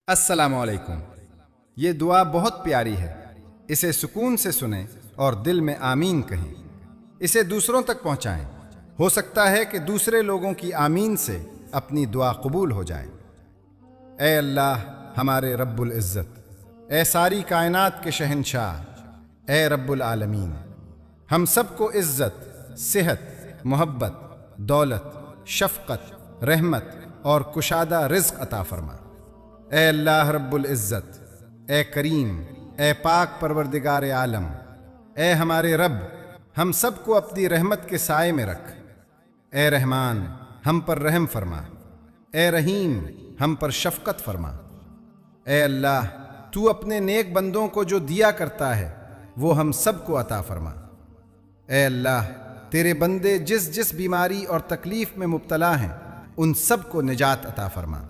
السلام علیکم۔ یہ دعا بہت پیاری ہے، اسے سکون سے سنیں اور دل میں آمین کہیں، اسے دوسروں تک پہنچائیں، ہو سکتا ہے کہ دوسرے لوگوں کی آمین سے اپنی دعا قبول ہو جائے۔ اے اللہ ہمارے رب العزت، اے ساری کائنات کے شہنشاہ، اے رب العالمین، ہم سب کو عزت، صحت، محبت، دولت، شفقت، رحمت اور کشادہ رزق عطا فرما۔ اے اللہ رب العزت، اے کریم، اے پاک پروردگار عالم، اے ہمارے رب، ہم سب کو اپنی رحمت کے سائے میں رکھ۔ اے رحمان، ہم پر رحم فرما، اے رحیم، ہم پر شفقت فرما۔ اے اللہ، تو اپنے نیک بندوں کو جو دیا کرتا ہے وہ ہم سب کو عطا فرما۔ اے اللہ، تیرے بندے جس جس بیماری اور تکلیف میں مبتلا ہیں ان سب کو نجات عطا فرما۔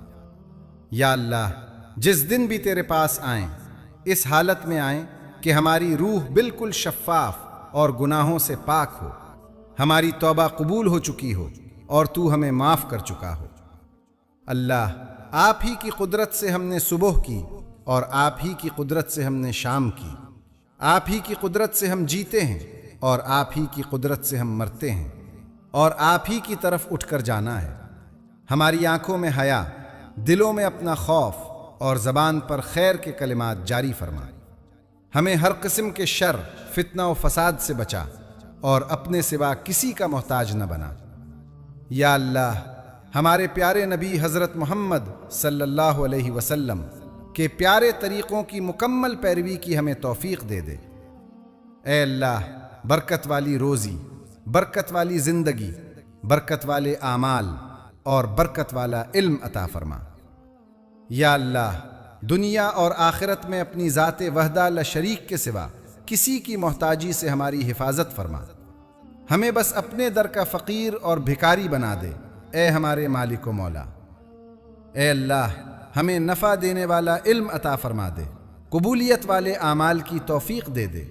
یا اللہ، جس دن بھی تیرے پاس آئیں اس حالت میں آئیں کہ ہماری روح بالکل شفاف اور گناہوں سے پاک ہو، ہماری توبہ قبول ہو چکی ہو اور تو ہمیں معاف کر چکا ہو۔ اللہ، آپ ہی کی قدرت سے ہم نے صبح کی اور آپ ہی کی قدرت سے ہم نے شام کی، آپ ہی کی قدرت سے ہم جیتے ہیں اور آپ ہی کی قدرت سے ہم مرتے ہیں، اور آپ ہی کی طرف اٹھ کر جانا ہے۔ ہماری آنکھوں میں حیا، دلوں میں اپنا خوف اور زبان پر خیر کے کلمات جاری فرما۔ ہمیں ہر قسم کے شر، فتنہ و فساد سے بچا اور اپنے سوا کسی کا محتاج نہ بنا۔ یا اللہ، ہمارے پیارے نبی حضرت محمد صلی اللہ علیہ وسلم کے پیارے طریقوں کی مکمل پیروی کی ہمیں توفیق دے دے۔ اے اللہ، برکت والی روزی، برکت والی زندگی، برکت والے اعمال اور برکت والا علم عطا فرما۔ یا اللہ، دنیا اور آخرت میں اپنی ذات وحدہ لا شریک کے سوا کسی کی محتاجی سے ہماری حفاظت فرما۔ ہمیں بس اپنے در کا فقیر اور بھکاری بنا دے، اے ہمارے مالک و مولا۔ اے اللہ، ہمیں نفع دینے والا علم عطا فرما دے، قبولیت والے اعمال کی توفیق دے دے۔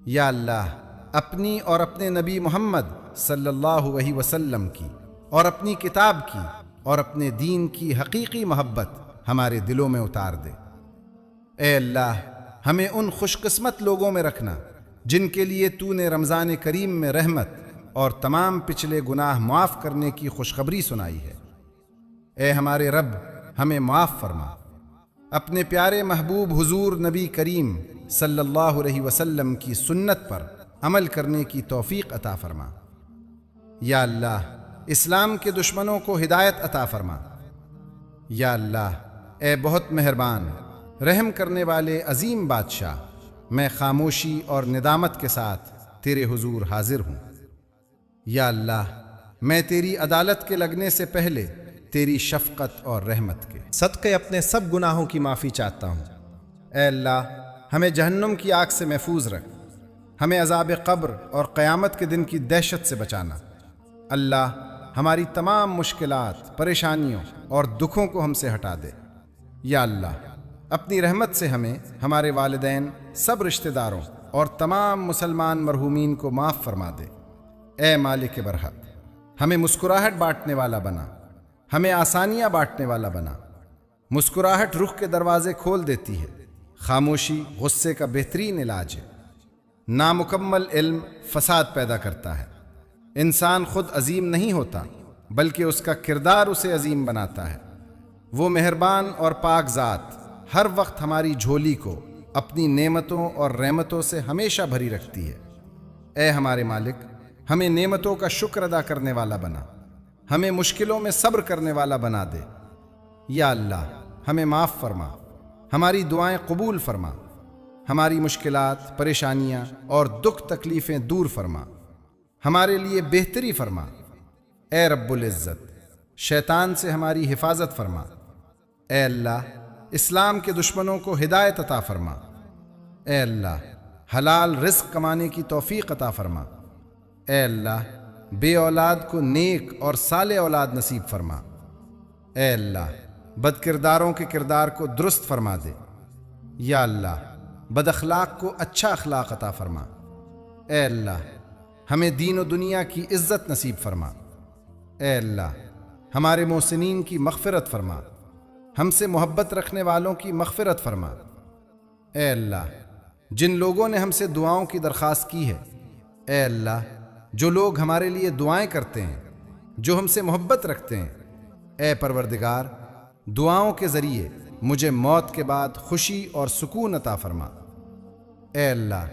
یا اللہ، اپنی اور اپنے نبی محمد صلی اللہ علیہ وسلم کی اور اپنی کتاب کی اور اپنے دین کی حقیقی محبت ہمارے دلوں میں اتار دے۔ اے اللہ، ہمیں ان خوش قسمت لوگوں میں رکھنا جن کے لیے تو نے رمضان کریم میں رحمت اور تمام پچھلے گناہ معاف کرنے کی خوشخبری سنائی ہے۔ اے ہمارے رب، ہمیں معاف فرما، اپنے پیارے محبوب حضور نبی کریم صلی اللہ علیہ وسلم کی سنت پر عمل کرنے کی توفیق عطا فرما۔ یا اللہ، اسلام کے دشمنوں کو ہدایت عطا فرما۔ یا اللہ، اے بہت مہربان، رحم کرنے والے عظیم بادشاہ، میں خاموشی اور ندامت کے ساتھ تیرے حضور حاضر ہوں۔ یا اللہ، میں تیری عدالت کے لگنے سے پہلے تیری شفقت اور رحمت کے صدقے اپنے سب گناہوں کی معافی چاہتا ہوں۔ اے اللہ، ہمیں جہنم کی آگ سے محفوظ رکھ، ہمیں عذاب قبر اور قیامت کے دن کی دہشت سے بچانا۔ اللہ، ہماری تمام مشکلات، پریشانیوں اور دکھوں کو ہم سے ہٹا دے۔ یا اللہ، اپنی رحمت سے ہمیں، ہمارے والدین، سب رشتہ داروں اور تمام مسلمان مرحومین کو معاف فرما دے۔ اے مالک برحق، ہمیں مسکراہٹ بانٹنے والا بنا، ہمیں آسانیاں بانٹنے والا بنا۔ مسکراہٹ رخ کے دروازے کھول دیتی ہے، خاموشی غصے کا بہترین علاج ہے۔ نامکمل علم فساد پیدا کرتا ہے۔ انسان خود عظیم نہیں ہوتا بلکہ اس کا کردار اسے عظیم بناتا ہے۔ وہ مہربان اور پاک ذات ہر وقت ہماری جھولی کو اپنی نعمتوں اور رحمتوں سے ہمیشہ بھری رکھتی ہے۔ اے ہمارے مالک، ہمیں نعمتوں کا شکر ادا کرنے والا بنا، ہمیں مشکلوں میں صبر کرنے والا بنا دے۔ یا اللہ، ہمیں معاف فرما، ہماری دعائیں قبول فرما، ہماری مشکلات، پریشانیاں اور دکھ تکلیفیں دور فرما، ہمارے لیے بہتری فرما۔ اے رب العزت، شیطان سے ہماری حفاظت فرما۔ اے اللہ، اسلام کے دشمنوں کو ہدایت عطا فرما۔ اے اللہ، حلال رزق کمانے کی توفیق عطا فرما۔ اے اللہ، بے اولاد کو نیک اور صالح اولاد نصیب فرما۔ اے اللہ، بد کرداروں کے کردار کو درست فرما دے۔ یا اللہ، بد اخلاق کو اچھا اخلاق عطا فرما۔ اے اللہ، ہمیں دین و دنیا کی عزت نصیب فرما۔ اے اللہ، ہمارے محسنین کی مغفرت فرما۔ ہم سے محبت رکھنے والوں کی مغفرت فرما۔ اے اللہ، جن لوگوں نے ہم سے دعاؤں کی درخواست کی ہے، اے اللہ، جو لوگ ہمارے لیے دعائیں کرتے ہیں، جو ہم سے محبت رکھتے ہیں، اے پروردگار، دعاؤں کے ذریعے مجھے موت کے بعد خوشی اور سکون عطا فرما۔ اے اللہ،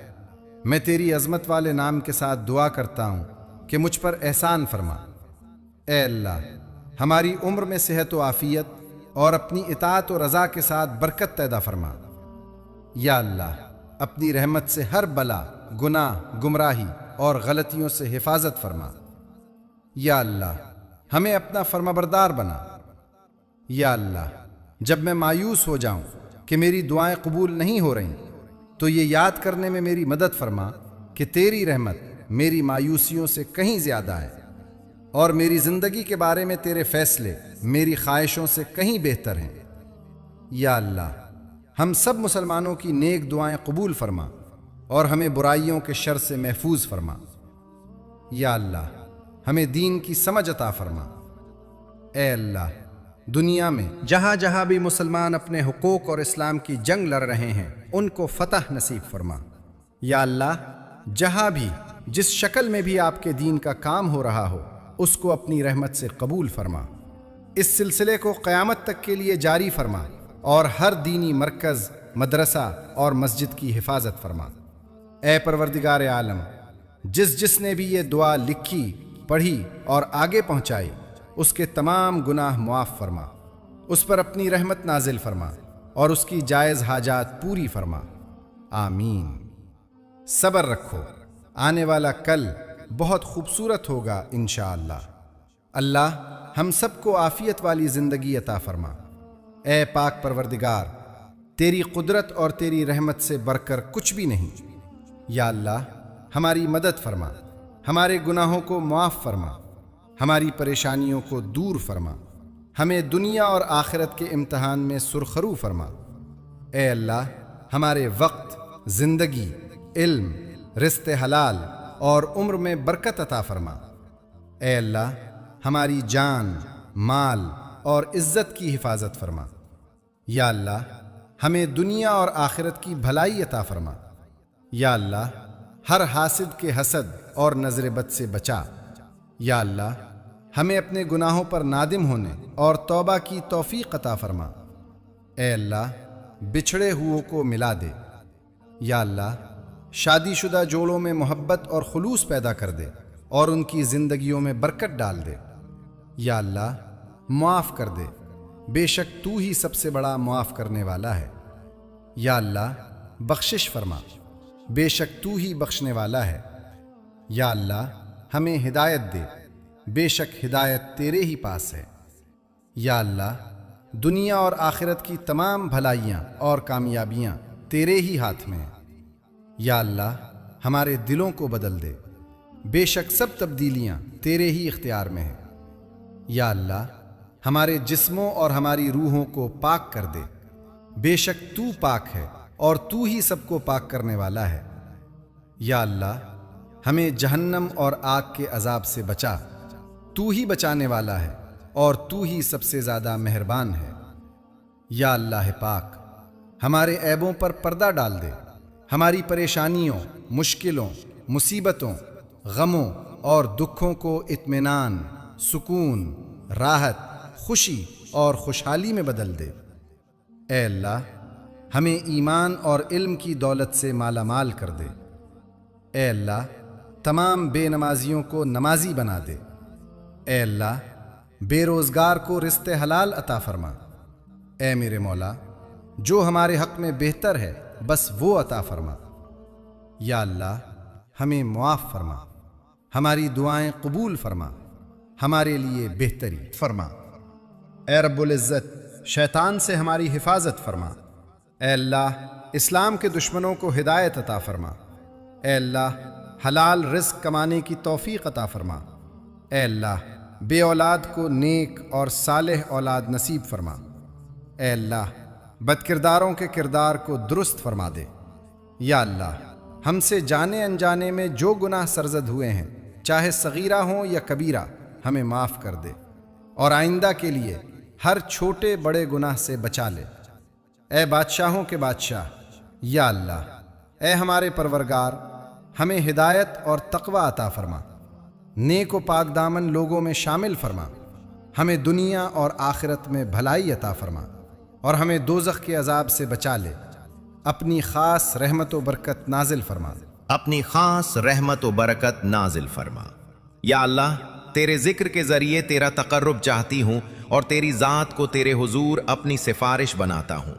میں تیری عظمت والے نام کے ساتھ دعا کرتا ہوں کہ مجھ پر احسان فرما۔ اے اللہ، ہماری عمر میں صحت و عافیت اور اپنی اطاعت و رضا کے ساتھ برکت پیدا فرما۔ یا اللہ، اپنی رحمت سے ہر بلا، گناہ، گمراہی اور غلطیوں سے حفاظت فرما۔ یا اللہ، ہمیں اپنا فرمانبردار بنا۔ یا اللہ، جب میں مایوس ہو جاؤں کہ میری دعائیں قبول نہیں ہو رہیں، تو یہ یاد کرنے میں میری مدد فرما کہ تیری رحمت میری مایوسیوں سے کہیں زیادہ ہے، اور میری زندگی کے بارے میں تیرے فیصلے میری خواہشوں سے کہیں بہتر ہیں۔ یا اللہ، ہم سب مسلمانوں کی نیک دعائیں قبول فرما اور ہمیں برائیوں کے شر سے محفوظ فرما۔ یا اللہ، ہمیں دین کی سمجھ عطا فرما۔ اے اللہ، دنیا میں جہاں جہاں بھی مسلمان اپنے حقوق اور اسلام کی جنگ لڑ رہے ہیں، ان کو فتح نصیب فرما۔ یا اللہ، جہاں بھی جس شکل میں بھی آپ کے دین کا کام ہو رہا ہو، اس کو اپنی رحمت سے قبول فرما۔ اس سلسلے کو قیامت تک کے لیے جاری فرما اور ہر دینی مرکز، مدرسہ اور مسجد کی حفاظت فرما۔ اے پروردگار عالم، جس نے بھی یہ دعا لکھی، پڑھی اور آگے پہنچائی، اس کے تمام گناہ معاف فرما، اس پر اپنی رحمت نازل فرما اور اس کی جائز حاجات پوری فرما۔ آمین۔ صبر رکھو، آنے والا کل بہت خوبصورت ہوگا انشاءاللہ۔ اللہ ہم سب کو عافیت والی زندگی عطا فرما۔ اے پاک پروردگار، تیری قدرت اور تیری رحمت سے بڑھ کر کچھ بھی نہیں۔ یا اللہ، ہماری مدد فرما، ہمارے گناہوں کو معاف فرما، ہماری پریشانیوں کو دور فرما، ہمیں دنیا اور آخرت کے امتحان میں سرخرو فرما۔ اے اللہ، ہمارے وقت، زندگی، علم، رزق حلال اور عمر میں برکت عطا فرما۔ اے اللہ، ہماری جان، مال اور عزت کی حفاظت فرما۔ یا اللہ، ہمیں دنیا اور آخرت کی بھلائی عطا فرما۔ یا اللہ، ہر حاسد کے حسد اور نظر بد سے بچا۔ یا اللہ، ہمیں اپنے گناہوں پر نادم ہونے اور توبہ کی توفیق عطا فرما۔ اے اللہ، بچھڑے ہوئوں کو ملا دے۔ یا اللہ، شادی شدہ جوڑوں میں محبت اور خلوص پیدا کر دے اور ان کی زندگیوں میں برکت ڈال دے۔ یا اللہ، معاف کر دے، بے شک تو ہی سب سے بڑا معاف کرنے والا ہے۔ یا اللہ، بخشش فرما، بے شک تو ہی بخشنے والا ہے۔ یا اللہ، ہمیں ہدایت دے، بے شک ہدایت تیرے ہی پاس ہے۔ یا اللہ، دنیا اور آخرت کی تمام بھلائیاں اور کامیابیاں تیرے ہی ہاتھ میں ہیں۔ یا اللہ، ہمارے دلوں کو بدل دے، بے شک سب تبدیلیاں تیرے ہی اختیار میں ہیں۔ یا اللہ، ہمارے جسموں اور ہماری روحوں کو پاک کر دے، بے شک تو پاک ہے اور تو ہی سب کو پاک کرنے والا ہے۔ یا اللہ، ہمیں جہنم اور آگ کے عذاب سے بچا، تو ہی بچانے والا ہے اور تو ہی سب سے زیادہ مہربان ہے۔ یا اللہ پاک، ہمارے عیبوں پر پردہ ڈال دے، ہماری پریشانیوں، مشکلوں، مصیبتوں، غموں اور دکھوں کو اطمینان، سکون، راحت، خوشی اور خوشحالی میں بدل دے۔ اے اللہ، ہمیں ایمان اور علم کی دولت سے مالا مال کر دے۔ اے اللہ، تمام بے نمازیوں کو نمازی بنا دے۔ اے اللہ، بے روزگار کو رزق حلال عطا فرما۔ اے میرے مولا، جو ہمارے حق میں بہتر ہے بس وہ عطا فرما۔ یا اللہ، ہمیں معاف فرما، ہماری دعائیں قبول فرما، ہمارے لیے بہتری فرما۔ اے رب العزت، شیطان سے ہماری حفاظت فرما۔ اے اللہ، اسلام کے دشمنوں کو ہدایت عطا فرما۔ اے اللہ، حلال رزق کمانے کی توفیق عطا فرما۔ اے اللہ، بے اولاد کو نیک اور صالح اولاد نصیب فرما۔ اے اللہ، بد کرداروں کے کردار کو درست فرما دے۔ یا اللہ، ہم سے جانے انجانے میں جو گناہ سرزد ہوئے ہیں، چاہے صغیرہ ہوں یا کبیرہ، ہمیں معاف کر دے اور آئندہ کے لیے ہر چھوٹے بڑے گناہ سے بچا لے۔ اے بادشاہوں کے بادشاہ، یا اللہ، اے ہمارے پروردگار، ہمیں ہدایت اور تقوی عطا فرما، نیک و پاک دامن لوگوں میں شامل فرما، ہمیں دنیا اور آخرت میں بھلائی عطا فرما، اور ہمیں دوزخ کے عذاب سے بچا لے، اپنی خاص رحمت و برکت نازل فرما۔ اپنی خاص رحمت و برکت نازل فرما۔ یا اللہ، تیرے ذکر کے ذریعے تیرا تقرب چاہتی ہوں اور تیری ذات کو تیرے حضور اپنی سفارش بناتا ہوں۔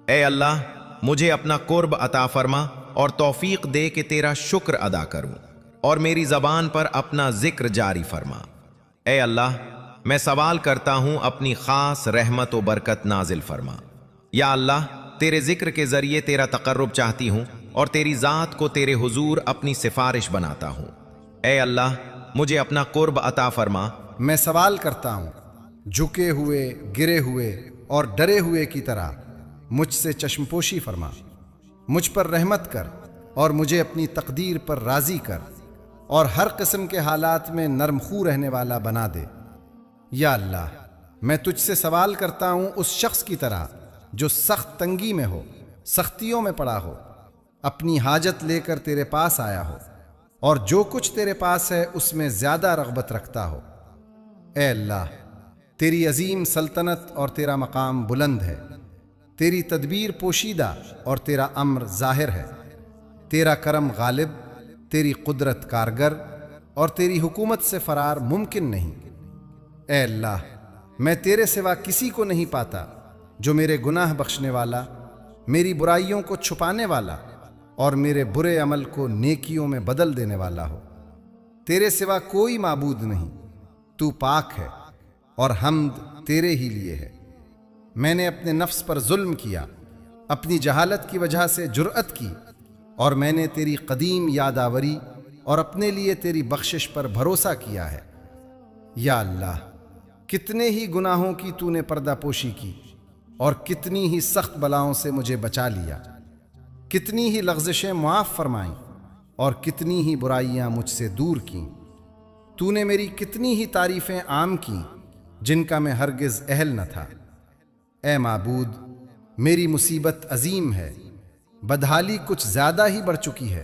اے اللہ، مجھے اپنا قرب عطا فرما اور توفیق دے کہ تیرا شکر ادا کروں، اور میری زبان پر اپنا ذکر جاری فرما۔ اے اللہ، میں سوال کرتا ہوں اپنی خاص رحمت و برکت نازل فرما۔ یا اللہ، تیرے ذکر کے ذریعے تیرا تقرب چاہتی ہوں اور تیری ذات کو تیرے حضور اپنی سفارش بناتا ہوں۔ اے اللہ، مجھے اپنا قرب عطا فرما۔ میں سوال کرتا ہوں جھکے ہوئے، گرے ہوئے اور ڈرے ہوئے کی طرح مجھ سے چشم پوشی فرما، مجھ پر رحمت کر اور مجھے اپنی تقدیر پر راضی کر، اور ہر قسم کے حالات میں نرم خو رہنے والا بنا دے۔ یا اللہ، میں تجھ سے سوال کرتا ہوں اس شخص کی طرح جو سخت تنگی میں ہو، سختیوں میں پڑا ہو، اپنی حاجت لے کر تیرے پاس آیا ہو، اور جو کچھ تیرے پاس ہے اس میں زیادہ رغبت رکھتا ہو۔ اے اللہ، تیری عظیم سلطنت اور تیرا مقام بلند ہے، تیری تدبیر پوشیدہ اور تیرا امر ظاہر ہے، تیرا کرم غالب، تیری قدرت کارگر، اور تیری حکومت سے فرار ممکن نہیں۔ اے اللہ، میں تیرے سوا کسی کو نہیں پاتا جو میرے گناہ بخشنے والا، میری برائیوں کو چھپانے والا، اور میرے برے عمل کو نیکیوں میں بدل دینے والا ہو۔ تیرے سوا کوئی معبود نہیں، تو پاک ہے، اور حمد تیرے ہی لیے ہے۔ میں نے اپنے نفس پر ظلم کیا، اپنی جہالت کی وجہ سے جرأت کی، اور میں نے تیری قدیم یادآوری اور اپنے لیے تیری بخشش پر بھروسہ کیا ہے۔ یا اللہ، کتنے ہی گناہوں کی تو نے پردہ پوشی کی، اور کتنی ہی سخت بلاؤں سے مجھے بچا لیا، کتنی ہی لغزشیں معاف فرمائیں اور کتنی ہی برائیاں مجھ سے دور کیں۔ تو نے میری کتنی ہی تعریفیں عام کیں جن کا میں ہرگز اہل نہ تھا۔ اے معبود، میری مصیبت عظیم ہے، بدحالی کچھ زیادہ ہی بڑھ چکی ہے،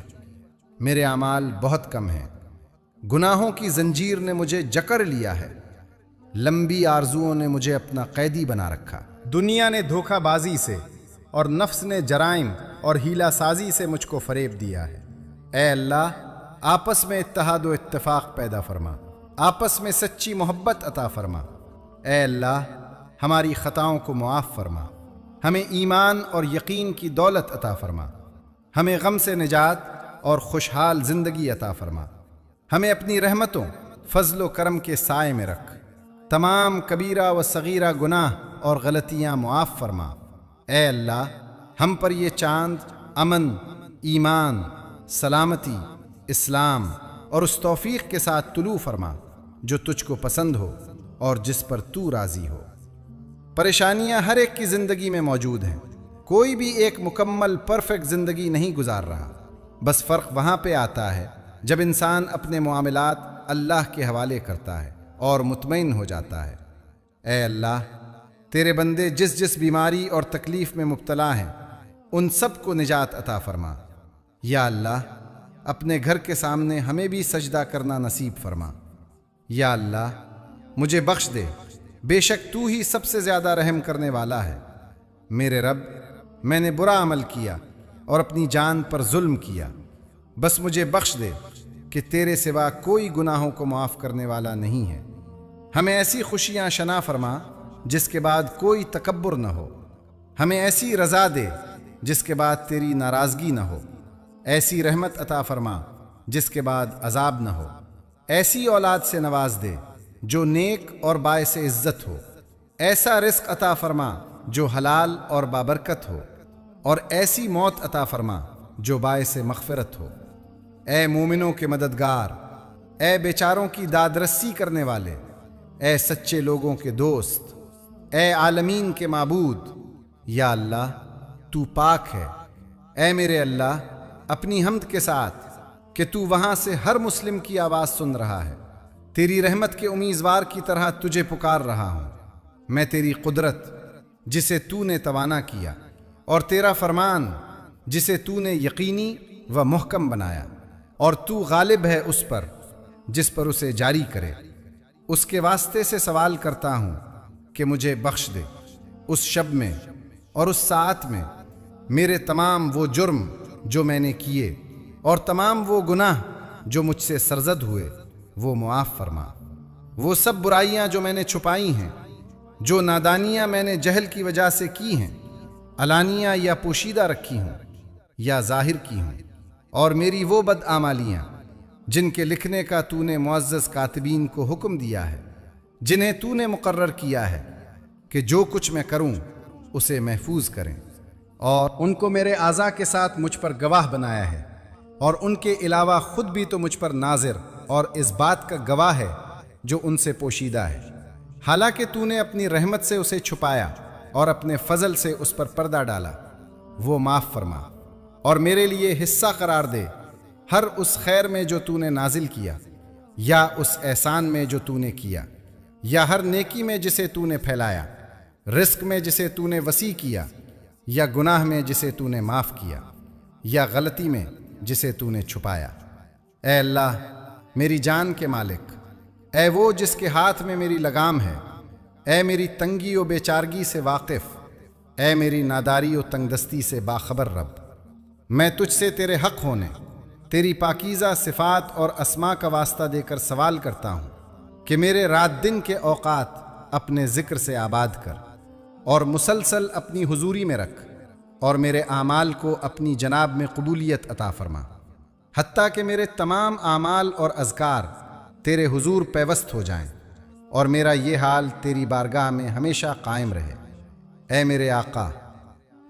میرے اعمال بہت کم ہیں، گناہوں کی زنجیر نے مجھے جکڑ لیا ہے، لمبی آرزوؤں نے مجھے اپنا قیدی بنا رکھا۔ دنیا نے دھوکہ بازی سے اور نفس نے جرائم اور ہیلا سازی سے مجھ کو فریب دیا ہے۔ اے اللہ، آپس میں اتحاد و اتفاق پیدا فرما، آپس میں سچی محبت عطا فرما۔ اے اللہ، ہماری خطاؤں کو معاف فرما، ہمیں ایمان اور یقین کی دولت عطا فرما، ہمیں غم سے نجات اور خوشحال زندگی عطا فرما، ہمیں اپنی رحمتوں، فضل و کرم کے سائے میں رکھ، تمام کبیرہ و صغیرہ گناہ اور غلطیاں معاف فرما۔ اے اللہ، ہم پر یہ چاند امن، ایمان، سلامتی، اسلام اور اس توفیق کے ساتھ طلوع فرما جو تجھ کو پسند ہو اور جس پر تو راضی ہو۔ پریشانیاں ہر ایک کی زندگی میں موجود ہیں، کوئی بھی ایک مکمل پرفیکٹ زندگی نہیں گزار رہا، بس فرق وہاں پہ آتا ہے جب انسان اپنے معاملات اللہ کے حوالے کرتا ہے اور مطمئن ہو جاتا ہے۔ اے اللہ، تیرے بندے جس جس بیماری اور تکلیف میں مبتلا ہیں ان سب کو نجات عطا فرما۔ یا اللہ، اپنے گھر کے سامنے ہمیں بھی سجدہ کرنا نصیب فرما۔ یا اللہ، مجھے بخش دے، بے شک تو ہی سب سے زیادہ رحم کرنے والا ہے۔ میرے رب، میں نے برا عمل کیا اور اپنی جان پر ظلم کیا، بس مجھے بخش دے کہ تیرے سوا کوئی گناہوں کو معاف کرنے والا نہیں ہے۔ ہمیں ایسی خوشیاں شنا فرما جس کے بعد کوئی تکبر نہ ہو، ہمیں ایسی رضا دے جس کے بعد تیری ناراضگی نہ ہو، ایسی رحمت عطا فرما جس کے بعد عذاب نہ ہو، ایسی اولاد سے نواز دے جو نیک اور باعث عزت ہو، ایسا رزق عطا فرما جو حلال اور بابرکت ہو، اور ایسی موت عطا فرما جو باعث مغفرت ہو۔ اے مومنوں کے مددگار، اے بیچاروں کی داد رسی کرنے والے، اے سچے لوگوں کے دوست، اے عالمین کے معبود، یا اللہ، تو پاک ہے۔ اے میرے اللہ، اپنی حمد کے ساتھ کہ تو وہاں سے ہر مسلم کی آواز سن رہا ہے، تیری رحمت کے امیدوار کی طرح تجھے پکار رہا ہوں، میں تیری قدرت جسے تو نے توانا کیا، اور تیرا فرمان جسے تو نے یقینی و محکم بنایا، اور تو غالب ہے اس پر جس پر اسے جاری کرے، اس کے واسطے سے سوال کرتا ہوں کہ مجھے بخش دے اس شب میں اور اس ساعت میں میرے تمام وہ جرم جو میں نے کیے اور تمام وہ گناہ جو مجھ سے سرزد ہوئے وہ معاف فرما۔ وہ سب برائیاں جو میں نے چھپائی ہیں، جو نادانیاں میں نے جہل کی وجہ سے کی ہیں، علانیہ یا پوشیدہ رکھی ہوں یا ظاہر کی ہوں، اور میری وہ بدعمالیاں جن کے لکھنے کا تو نے معزز کاتبین کو حکم دیا ہے، جنہیں تو نے مقرر کیا ہے کہ جو کچھ میں کروں اسے محفوظ کریں، اور ان کو میرے اعضاء کے ساتھ مجھ پر گواہ بنایا ہے، اور ان کے علاوہ خود بھی تو مجھ پر ناظر اور اس بات کا گواہ ہے جو ان سے پوشیدہ ہے، حالانکہ تو نے اپنی رحمت سے اسے چھپایا اور اپنے فضل سے اس پر پردہ ڈالا۔ وہ معاف فرما اور میرے لیے حصہ قرار دے ہر اس خیر میں جو تو نے نازل کیا، یا اس احسان میں جو تو نے کیا، یا ہر نیکی میں جسے تو نے پھیلایا، رزق میں جسے تو نے وسیع کیا، یا گناہ میں جسے تو نے معاف کیا، یا غلطی میں جسے تو نے چھپایا۔ اے اللہ میری جان کے مالک، اے وہ جس کے ہاتھ میں میری لگام ہے، اے میری تنگی و بیچارگی سے واقف، اے میری ناداری و تنگ دستی سے باخبر رب، میں تجھ سے تیرے حق ہونے، تیری پاکیزہ صفات اور اسما کا واسطہ دے کر سوال کرتا ہوں کہ میرے رات دن کے اوقات اپنے ذکر سے آباد کر، اور مسلسل اپنی حضوری میں رکھ، اور میرے اعمال کو اپنی جناب میں قبولیت عطا فرما، حتیٰ کہ میرے تمام اعمال اور اذکار تیرے حضور پیوست ہو جائیں، اور میرا یہ حال تیری بارگاہ میں ہمیشہ قائم رہے۔ اے میرے آقا،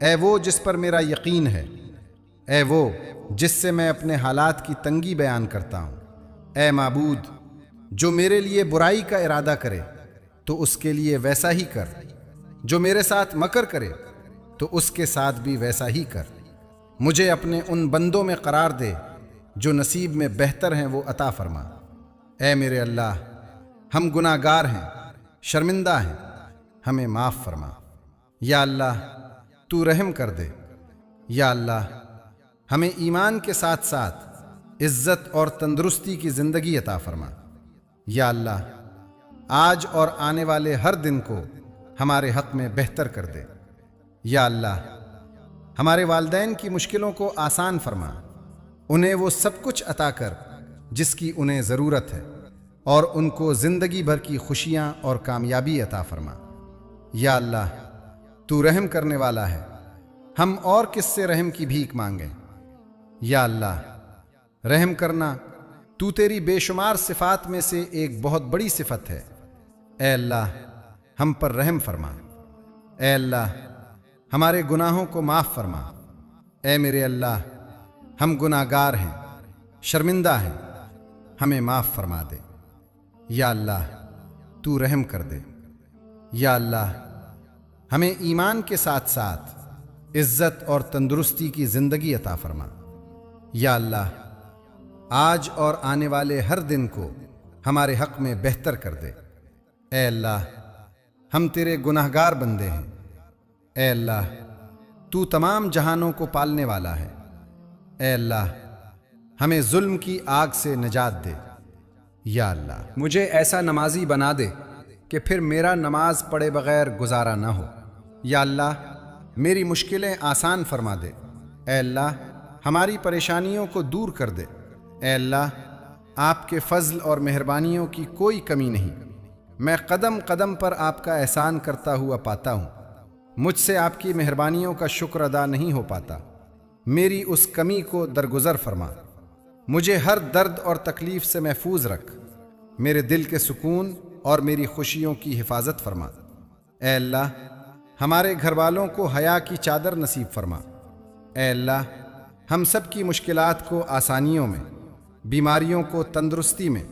اے وہ جس پر میرا یقین ہے، اے وہ جس سے میں اپنے حالات کی تنگی بیان کرتا ہوں، اے معبود جو میرے لیے برائی کا ارادہ کرے تو اس کے لیے ویسا ہی کر، جو میرے ساتھ مکر کرے تو اس کے ساتھ بھی ویسا ہی کر، مجھے اپنے ان بندوں میں قرار دے جو نصیب میں بہتر ہیں وہ عطا فرما۔ اے میرے اللہ، ہم گناہ گار ہیں، شرمندہ ہیں، ہمیں معاف فرما۔ یا اللہ تو رحم کر دے، یا اللہ ہمیں ایمان کے ساتھ ساتھ عزت اور تندرستی کی زندگی عطا فرما۔ یا اللہ آج اور آنے والے ہر دن کو ہمارے حق میں بہتر کر دے۔ یا اللہ ہمارے والدین کی مشکلوں کو آسان فرما، انہیں وہ سب کچھ عطا کر جس کی انہیں ضرورت ہے، اور ان کو زندگی بھر کی خوشیاں اور کامیابی عطا فرما۔ یا اللہ تو رحم کرنے والا ہے، ہم اور کس سے رحم کی بھیک مانگیں۔ یا اللہ رحم کرنا تو تیری بے شمار صفات میں سے ایک بہت بڑی صفت ہے۔ اے اللہ ہم پر رحم فرما، اے اللہ ہمارے گناہوں کو معاف فرما۔ اے میرے اللہ ہم گناہ گار ہیں، شرمندہ ہیں، ہمیں معاف فرما دے۔ یا اللہ تو رحم کر دے۔ یا اللہ ہمیں ایمان کے ساتھ ساتھ عزت اور تندرستی کی زندگی عطا فرما۔ یا اللہ آج اور آنے والے ہر دن کو ہمارے حق میں بہتر کر دے۔ اے اللہ ہم تیرے گناہ گار بندے ہیں۔ اے اللہ تو تمام جہانوں کو پالنے والا ہے۔ اے اللہ ہمیں ظلم کی آگ سے نجات دے۔ یا اللہ مجھے ایسا نمازی بنا دے کہ پھر میرا نماز پڑھے بغیر گزارا نہ ہو۔ یا اللہ میری مشکلیں آسان فرما دے۔ اے اللہ ہماری پریشانیوں کو دور کر دے۔ اے اللہ آپ کے فضل اور مہربانیوں کی کوئی کمی نہیں، میں قدم قدم پر آپ کا احسان کرتا ہوا پاتا ہوں، مجھ سے آپ کی مہربانیوں کا شکر ادا نہیں ہو پاتا۔ میری اس کمی کو درگزر فرما، مجھے ہر درد اور تکلیف سے محفوظ رکھ، میرے دل کے سکون اور میری خوشیوں کی حفاظت فرما۔ اے اللہ ہمارے گھر والوں کو حیا کی چادر نصیب فرما۔ اے اللہ ہم سب کی مشکلات کو آسانیوں میں، بیماریوں کو تندرستی میں،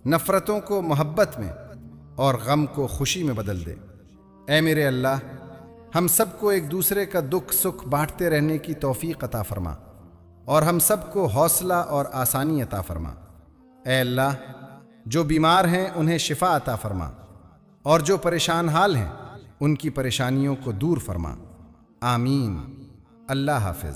نفرتوں کو محبت میں، اور غم کو خوشی میں بدل دے۔ اے میرے اللہ ہم سب کو ایک دوسرے کا دکھ سکھ بانٹتے رہنے کی توفیق عطا فرما، اور ہم سب کو حوصلہ اور آسانی عطا فرما۔ اے اللہ جو بیمار ہیں انہیں شفا عطا فرما، اور جو پریشان حال ہیں ان کی پریشانیوں کو دور فرما۔ آمین۔ اللہ حافظ۔